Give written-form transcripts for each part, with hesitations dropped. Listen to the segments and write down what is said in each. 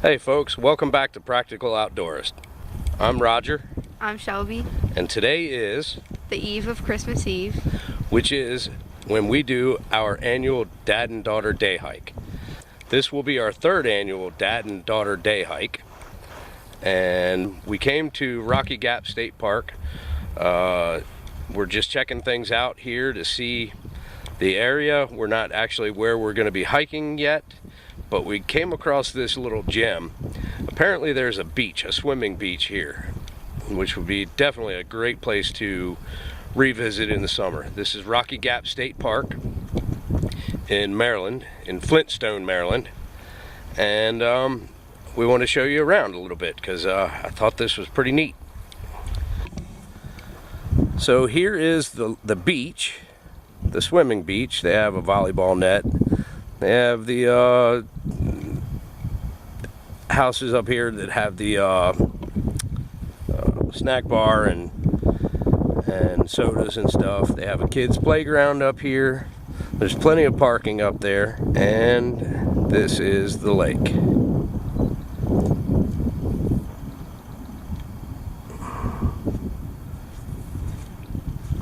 Hey folks, welcome back to Practical Outdoorist. I'm Roger. I'm Shelby. And today is The eve of Christmas Eve. Which is when we do our annual Dad and Daughter Day Hike. This will be our third annual Dad and Daughter Day Hike. And we came to Rocky Gap State Park. We're just checking things out here to see the area. We're not actually where we're going to be hiking yet, but we came across this little gem. Apparently there's a beach, a swimming beach here, which would be definitely a great place to revisit in the summer. This is Rocky Gap State Park in Maryland, in Flintstone, Maryland. And we want to show you around a little bit because I thought this was pretty neat. So here is the beach, the swimming beach. They have a volleyball net. They have the houses up here that have the snack bar and sodas and stuff. They have a kids playground up here. There's plenty of parking up there, and this is the lake.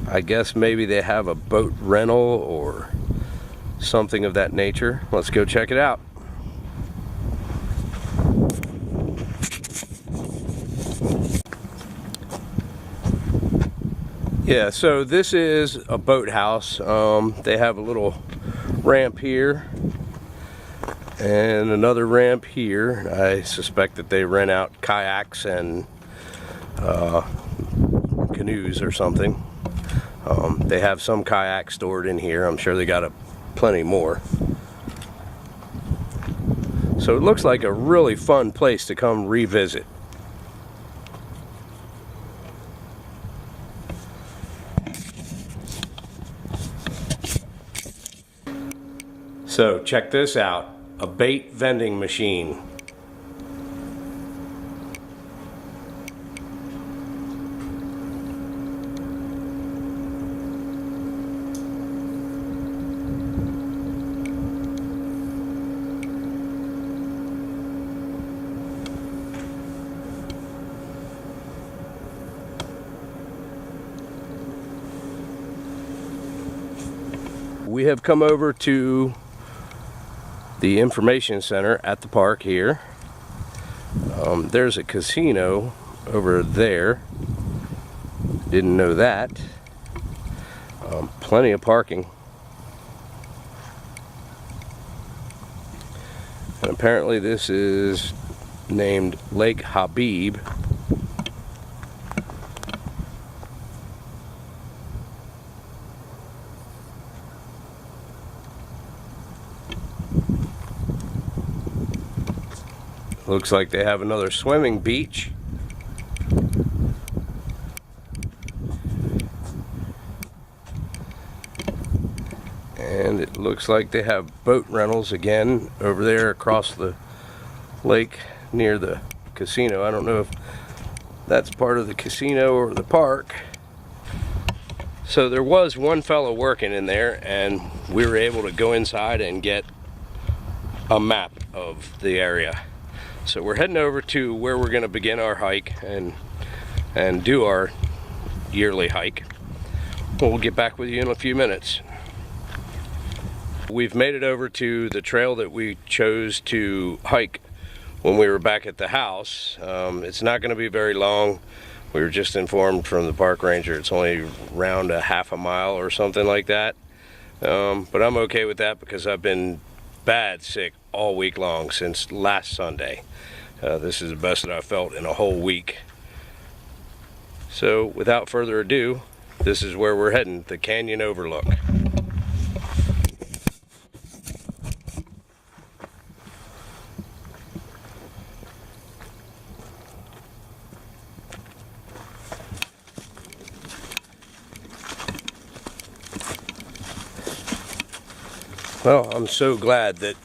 I guess maybe they have a boat rental or something of that nature. Let's go check it out. Yeah, so this is a boathouse. They have a little ramp here and another ramp here. I suspect that they rent out kayaks and canoes or something. They have some kayaks stored in here. I'm sure they got plenty more. So it looks like a really fun place to come revisit. So check this out, a bait vending machine. We have come over to the information center at the park here. There's a casino over there. Didn't know that. Plenty of parking. And apparently this is named Lake Habib. Looks like they have another swimming beach. And it looks like they have boat rentals again over there across the lake near the casino. I don't know if that's part of the casino or the park. So there was one fellow working in there, and we were able to go inside and get a map of the area. So we're heading over to where we're going to begin our hike and do our yearly hike. We'll get back with you in a few minutes. We've made it over to the trail that we chose to hike when we were back at the house. It's not going to be very long. We were just informed from the park ranger it's only around a half a mile or something like that. But I'm okay with that because I've been bad sick all week long since last Sunday. This is the best that I've felt in a whole week. So without further ado, this is where we're heading, the Canyon Overlook. Well, I'm so glad that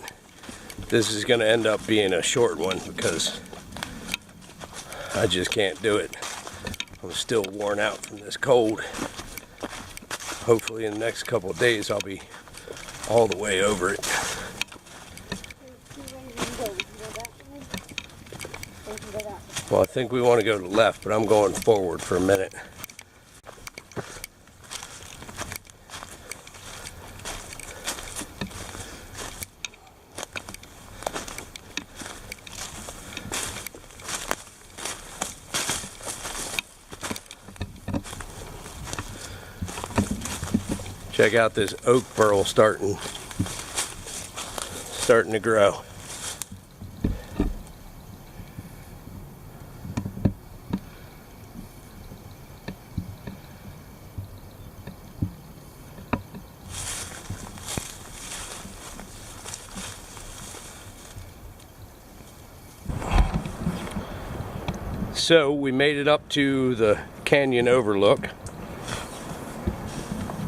this is going to end up being a short one because I just can't do it. I'm still worn out from this cold. Hopefully in the next couple of days I'll be all the way over it. Well, I think we want to go to the left, but I'm going forward for a minute. Check out this oak burl starting to grow. So we made it up to the Canyon Overlook.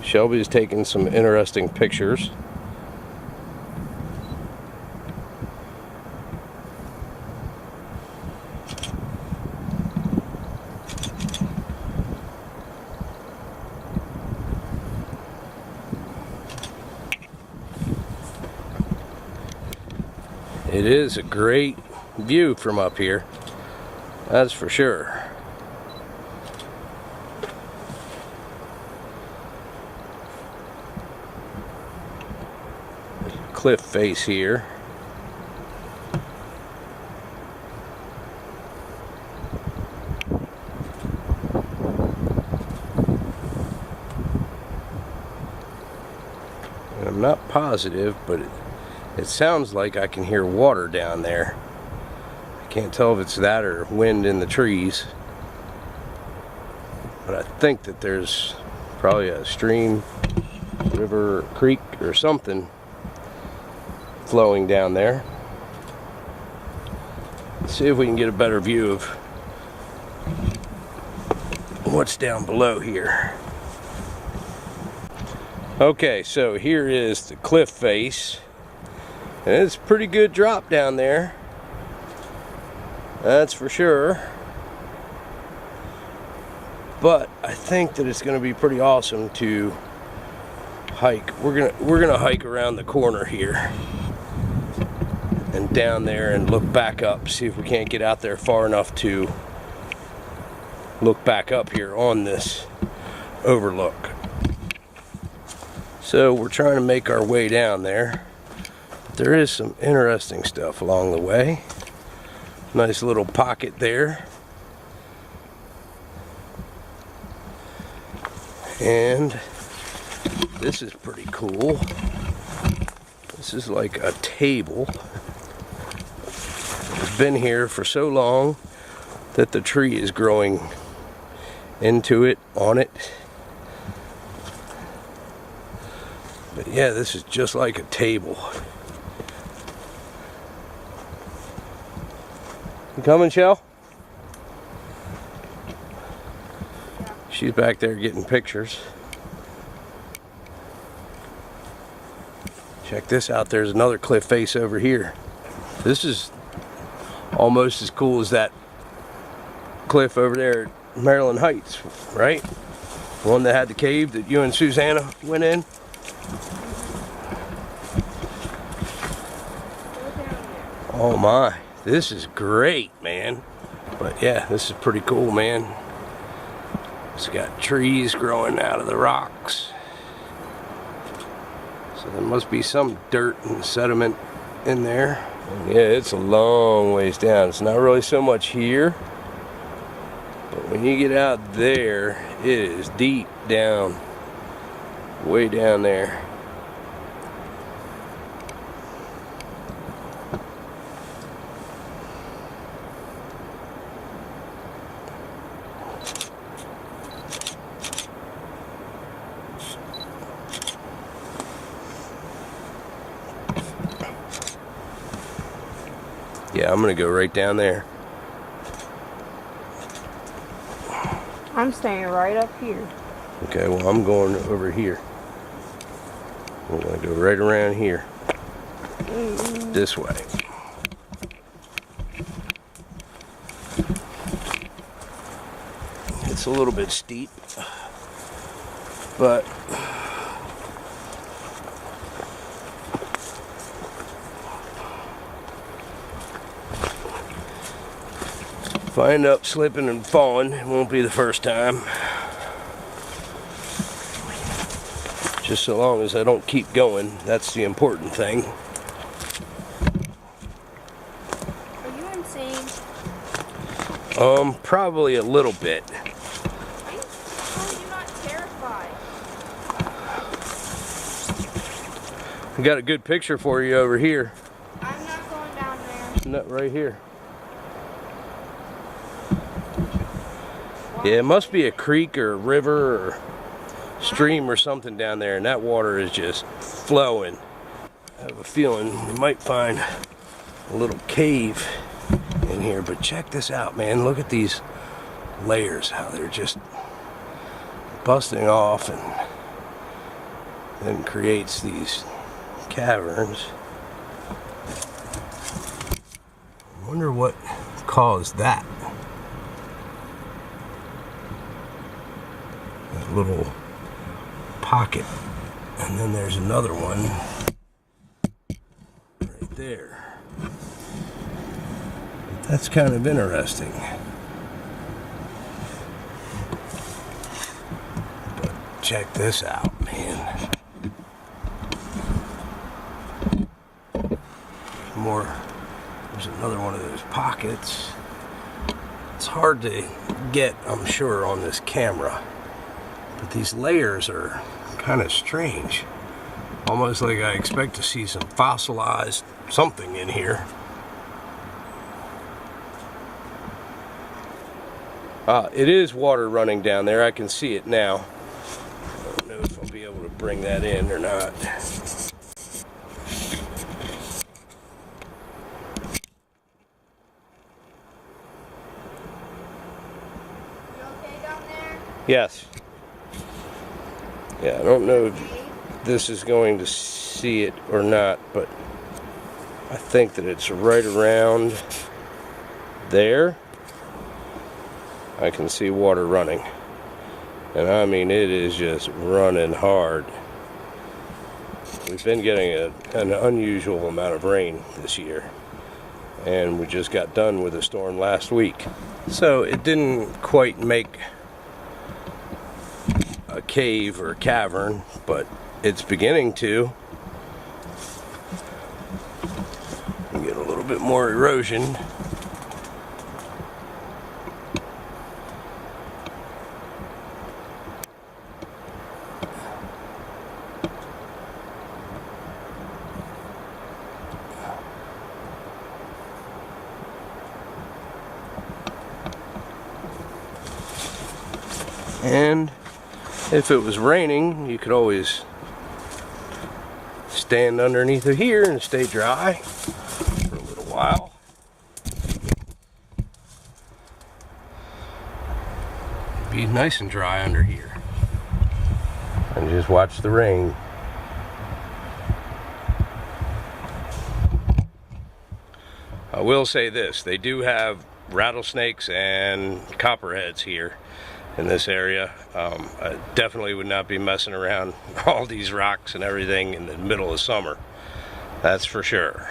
Shelby's taking some interesting pictures. It is a great view from up here, that's for sure. Cliff face here. And I'm not positive, but it sounds like I can hear water down there. I can't tell if it's that or wind in the trees. But I think that there's probably a stream, river, creek, or something flowing down there. Let's see if we can get a better view of what's down below here. Okay, so here is the cliff face, and it's a pretty good drop down there, that's for sure. But I think that it's going to be pretty awesome to hike. We're gonna hike around the corner here and down there and look back up, see if we can't get out there far enough to look back up here on this overlook. So we're trying to make our way down there. There is some interesting stuff along the way. Nice little pocket there. And this is pretty cool. This is like a table. It's been here for so long that the tree is growing into it, on it. But yeah, this is just like a table. You coming, Shell? She's back there getting pictures. Check this out, there's another cliff face over here. This is almost as cool as that cliff over there at Maryland Heights, right? The one that had the cave that you and Susanna went in. Oh my, this is great, man. But yeah, this is pretty cool, man. It's got trees growing out of the rocks. So there must be some dirt and sediment in there. And yeah, it's a long ways down. It's not really so much here, but when you get out there, it is deep down, way down there. Yeah, I'm gonna go right down there. I'm staying right up here. Okay, well, I'm going over here. We're gonna go right around here. This way. It's a little bit steep, but If I end up slipping and falling, it won't be the first time. Just so long as I don't keep going, that's the important thing. Are you insane? Probably a little bit. How are you not terrified? I got a good picture for you over here. I'm not going down there. Not right here. Yeah, it must be a creek or a river or stream or something down there, and that water is just flowing. I have a feeling we might find a little cave in here, but check this out, man. Look at these layers, how they're just busting off and then creates these caverns. I wonder what caused that. That little pocket, and then there's another one right there. That's kind of interesting. But check this out, man. More. There's another one of those pockets. It's hard to get, I'm sure, on this camera, but these layers are kind of strange. Almost like I expect to see some fossilized something in here. It is water running down there. I can see it now. I don't know if I'll be able to bring that in or not. You okay down there? Yes. Yeah, I don't know if this is going to see it or not, but I think that it's right around there. I can see water running. And I mean, it is just running hard. We've been getting an unusual amount of rain this year. And we just got done with a storm last week. So it didn't quite make a cave or a cavern, but it's beginning to. You get a little bit more erosion. And if it was raining, you could always stand underneath of here and stay dry for a little while. Be nice and dry under here. And just watch the rain. I will say this, they do have rattlesnakes and copperheads here in this area. I definitely would not be messing around all these rocks and everything in the middle of summer. That's for sure.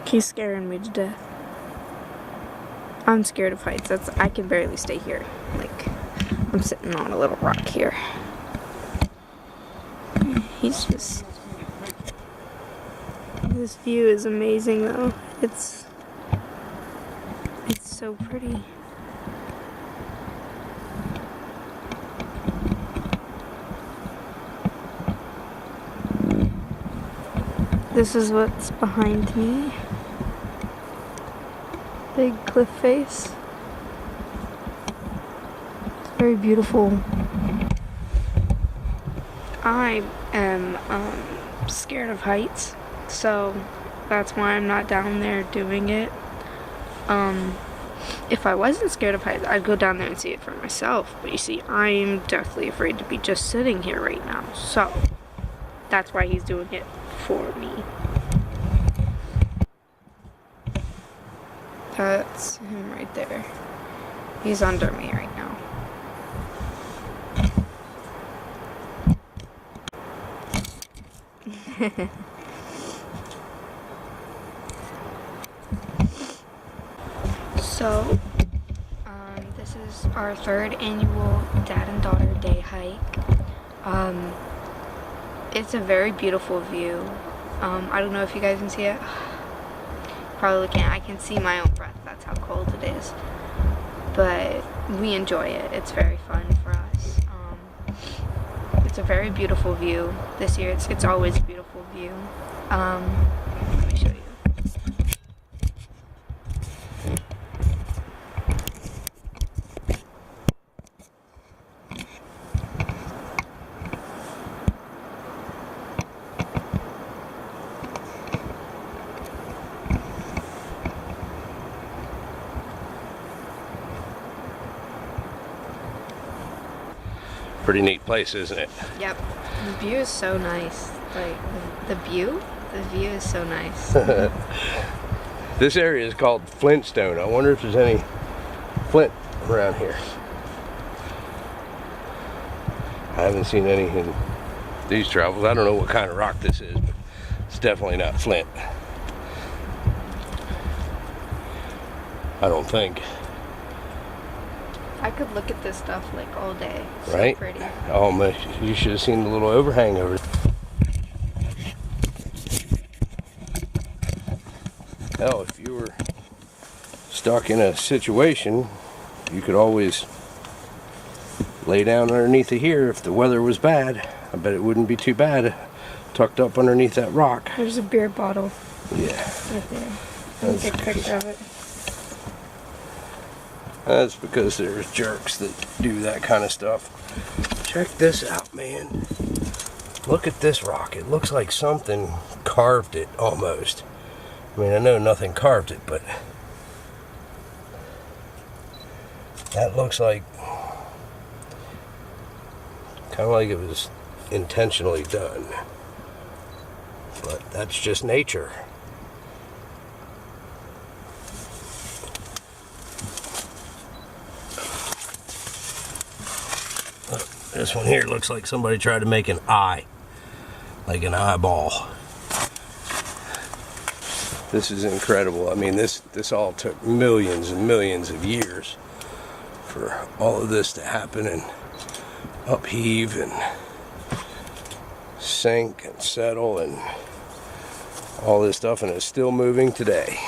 He's scaring me to death. I'm scared of heights. I can barely stay here. Like, I'm sitting on a little rock here. He's just... This view is amazing though. It's so pretty. This is what's behind me. Big cliff face. It's very beautiful. I am scared of heights, so that's why I'm not down there doing it. If I wasn't scared of heights, I'd go down there and see it for myself. But you see, I'm deathly afraid to be just sitting here right now. So that's why he's doing it for me. That's him right there. He's under me right now. So, this is our third annual Dad and Daughter Day hike. It's a very beautiful view. I don't know if you guys can see it. Probably can't. I can see my own breath. That's how cold it is. But we enjoy it. It's very fun for us. It's a very beautiful view. This year, it's always a beautiful view. Let me show you. Pretty neat place, isn't it? Yep. The view is so nice. Like, the view is so nice. This area is called Flintstone. I wonder if there's any flint around here. I haven't seen any in these travels. I don't know what kind of rock this is, but it's definitely not flint. I don't think. I could look at this stuff like all day. It's Right? so pretty. Oh man, you should have seen the little overhang over there. Hell, if you were stuck in a situation, you could always lay down underneath of here if the weather was bad. I bet it wouldn't be too bad tucked up underneath that rock. There's a beer bottle Yeah. right there. Let me take a picture of it. That's because there's jerks that do that kind of stuff. Check this out, man. Look at this rock. It looks like something carved it almost. I mean, I know nothing carved it, but that looks like kind of like it was intentionally done. But that's just nature. This one here looks like somebody tried to make an eye, like an eyeball. This is incredible. I mean, this all took millions and millions of years for all of this to happen and upheave and sink and settle and all this stuff, and it's still moving today.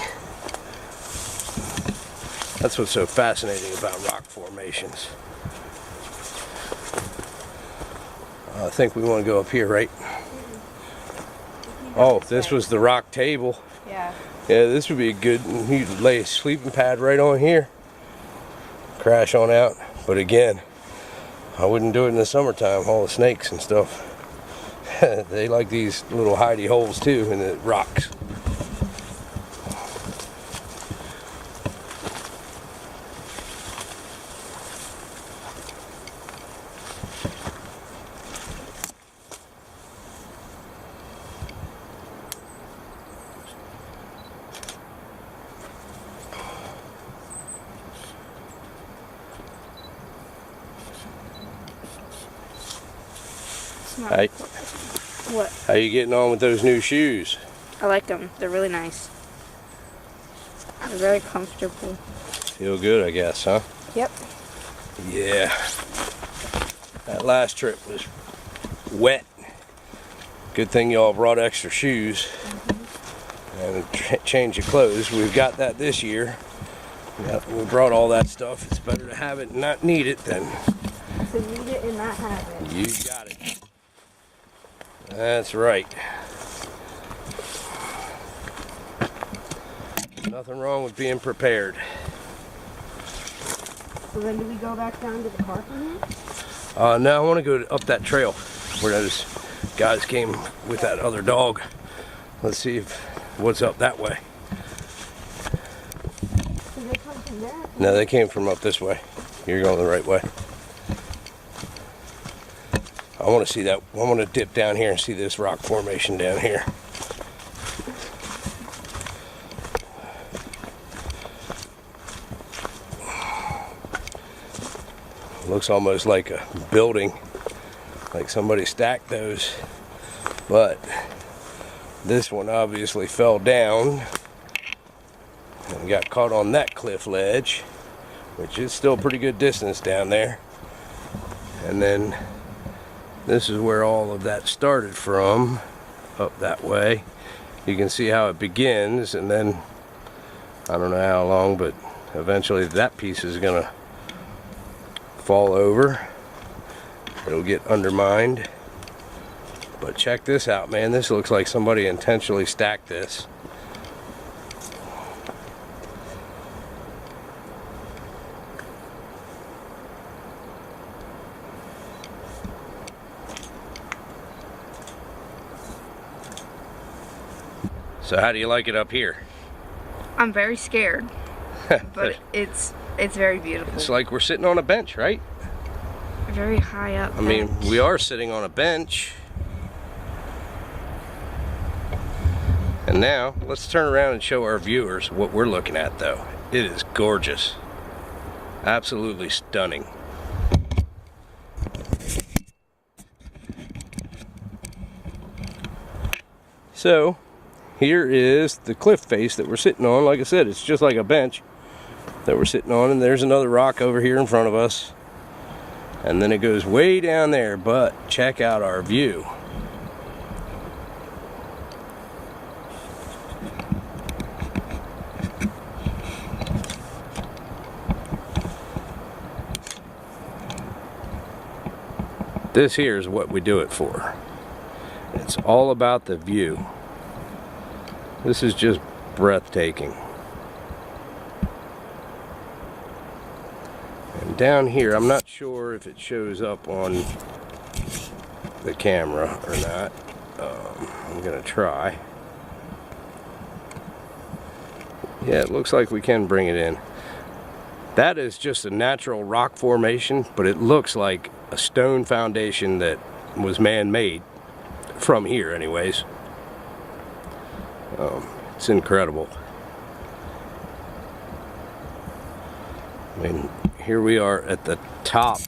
That's what's so fascinating about rock formations. I think we want to go up here, right? Oh, this was the rock table. Yeah. Yeah, this would be a good, you could lay a sleeping pad right on here. Crash on out. But again, I wouldn't do it in the summertime, all the snakes and stuff. They like these little hidey holes too in the rocks. Hey, What? how you getting on with those new shoes? I like them. They're really nice. They're very comfortable. Feel good, I guess, huh? Yep. Yeah. That last trip was wet. Good thing y'all brought extra shoes and change of clothes. We've got that this year. Yeah, we brought all that stuff. It's better to have it and not need it than To need it and not have it. you got it. That's right. Nothing wrong with being prepared. So then do we go back down to the park from here? No, I want to go up that trail where those guys came with that other dog. Let's see what's up that way. Did they come from there? No, they came from up this way. You're going the right way. I want to see that. I want to dip down here and see this rock formation down here. Looks almost like a building, like somebody stacked those But this one obviously fell down and got caught on that cliff ledge, which is still a pretty good distance down there. And then this is where all of that started from, up that way. You can see how it begins, and then I don't know how long, but eventually that piece is gonna fall over. It'll get undermined. But check this out, man. This looks like somebody intentionally stacked this. So how do you like it up here? I'm very scared, but it's very beautiful. It's like we're sitting on a bench, right? Very high up. I mean, we are sitting on a bench. And now, let's turn around and show our viewers what we're looking at, though. It is gorgeous. Absolutely stunning. So, here is the cliff face that we're sitting on. Like I said, it's just like a bench that we're sitting on, and there's another rock over here in front of us. And then it goes way down there, but check out our view. This here is what we do it for. It's all about the view. This is just breathtaking. And down here, I'm not sure if it shows up on the camera or not. I'm gonna try. Yeah, it looks like we can bring it in. That is just a natural rock formation, but it looks like a stone foundation that was man-made from here anyways. It's incredible. I mean, here we are at the top.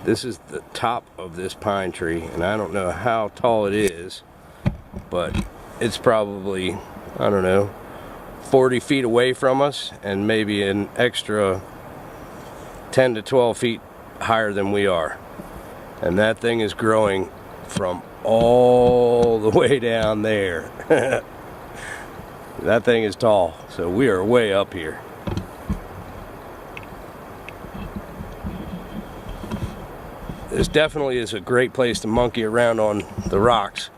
This is the top of this pine tree, and I don't know how tall it is, but it's probably, I don't know, 40 feet away from us, and maybe an extra 10 to 12 feet higher than we are. And that thing is growing from all the way down there. That thing is tall, so we are way up here. This definitely is a great place to monkey around on the rocks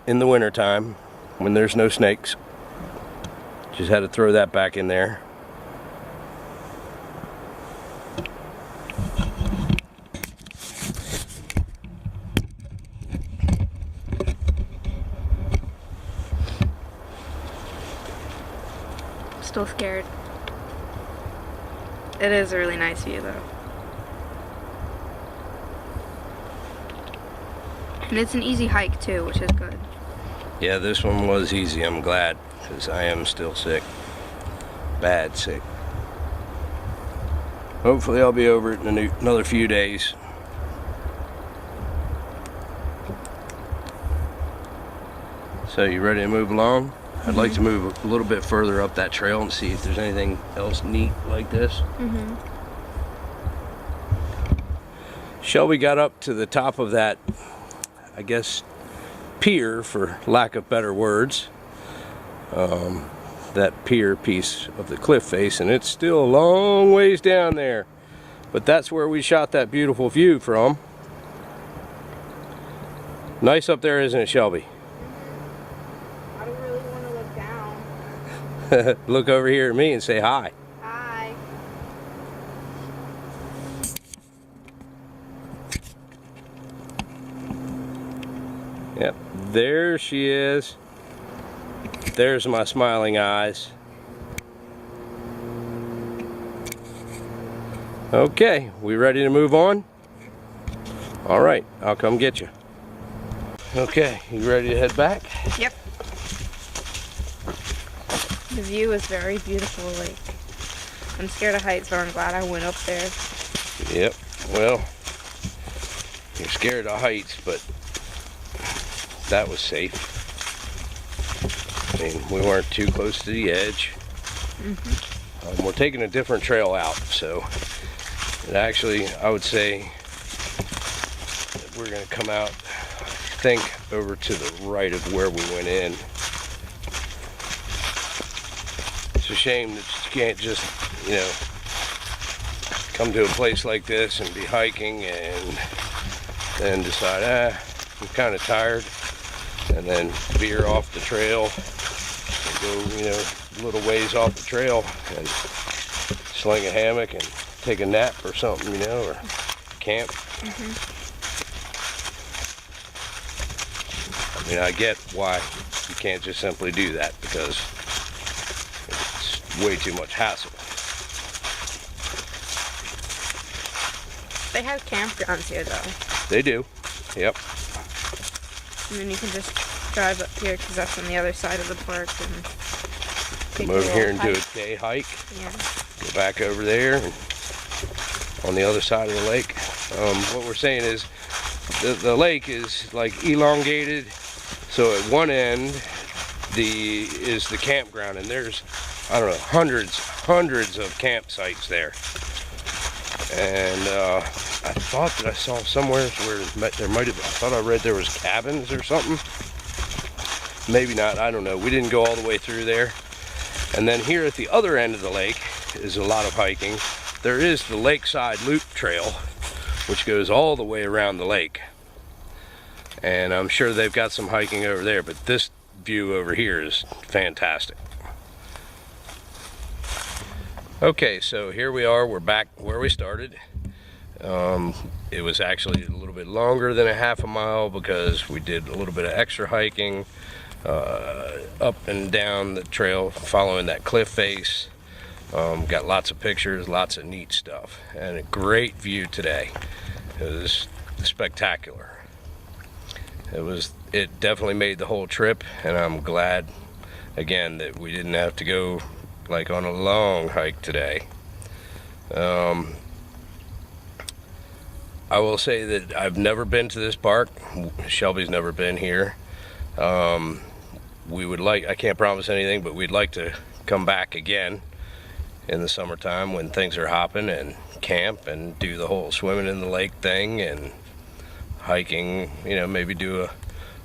in the wintertime when there's no snakes. Just had to throw that back in there. Still scared. It is a really nice view though. And it's an easy hike too, which is good. Yeah, this one was easy, I'm glad, because I am still sick. Bad sick. Hopefully I'll be over it in another few days. So you ready to move along? I'd like to move a little bit further up that trail and see if there's anything else neat like this. Shelby got up to the top of that, I guess, pier, for lack of better words. That pier piece of the cliff face, and it's still a long ways down there. But that's where we shot that beautiful view from. Nice up there, isn't it, Shelby? I don't really want to look down. Look over here at me and say hi. Hi. Yep, there she is. There's my smiling eyes. Okay, we ready to move on? All right, I'll come get you. Okay, you ready to head back? Yep. The view is very beautiful. Like, I'm scared of heights, but I'm glad I went up there. Yep, well, you're scared of heights, but that was safe. I mean, we weren't too close to the edge. We're taking a different trail out, so it actually, I would say that we're going to come out, I think, over to the right of where we went in. It's a shame that you can't just, you know, come to a place like this and be hiking and then decide, I'm kind of tired, and then veer off the trail and go, you know, a little ways off the trail and sling a hammock and take a nap or something, you know, or camp. I mean, I get why you can't just simply do that, because it's way too much hassle. They have campgrounds here, though. They do, yep. And then you can just drive up here, because that's on the other side of the park, and come over here and do a day hike. Yeah. Go back over there and on the other side of the lake. What we're saying is the lake is like elongated, so at one end is the campground, and there's, I don't know, hundreds of campsites there. And I thought that I saw somewhere where there might have, I thought I read there was cabins or something. Maybe not, I don't know. We didn't go all the way through there. And then here at the other end of the lake is a lot of hiking. There is the Lakeside Loop Trail, which goes all the way around the lake. And I'm sure they've got some hiking over there, but this view over here is fantastic. Okay, so here we are, we're back where we started. It was actually a little bit longer than a half a mile because we did a little bit of extra hiking up and down the trail following that cliff face. Got lots of pictures, lots of neat stuff, and a great view today. It was spectacular. It definitely made the whole trip, and I'm glad again that we didn't have to go like on a long hike today. I will say that I've never been to this park. Shelby's never been here. We would like, I can't promise anything, but we'd like to come back again in the summertime when things are hopping, and camp and do the whole swimming in the lake thing and hiking, you know, maybe do a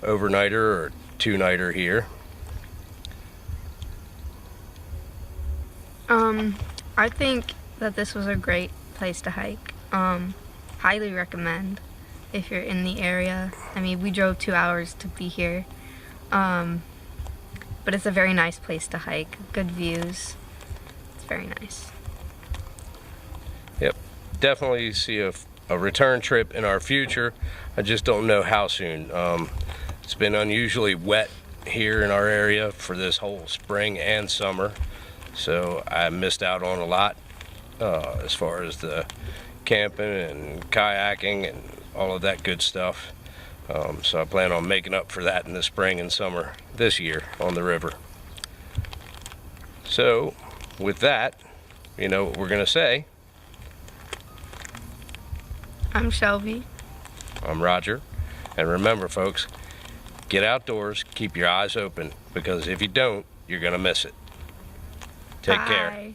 overnighter or two-nighter here. I think that this was a great place to hike. Highly recommend if you're in the area. I mean, we drove 2 hours to be here. But it's a very nice place to hike. Good views. It's very nice. Yep. Definitely see a return trip in our future. I just don't know how soon. It's been unusually wet here in our area for this whole spring and summer. So I missed out on a lot as far as the camping and kayaking and all of that good stuff. So I plan on making up for that in the spring and summer this year on the river. So with that, you know what we're gonna say. I'm Shelby. I'm Roger. And remember, folks, get outdoors, keep your eyes open, because if you don't, you're gonna miss it. Take care. Bye.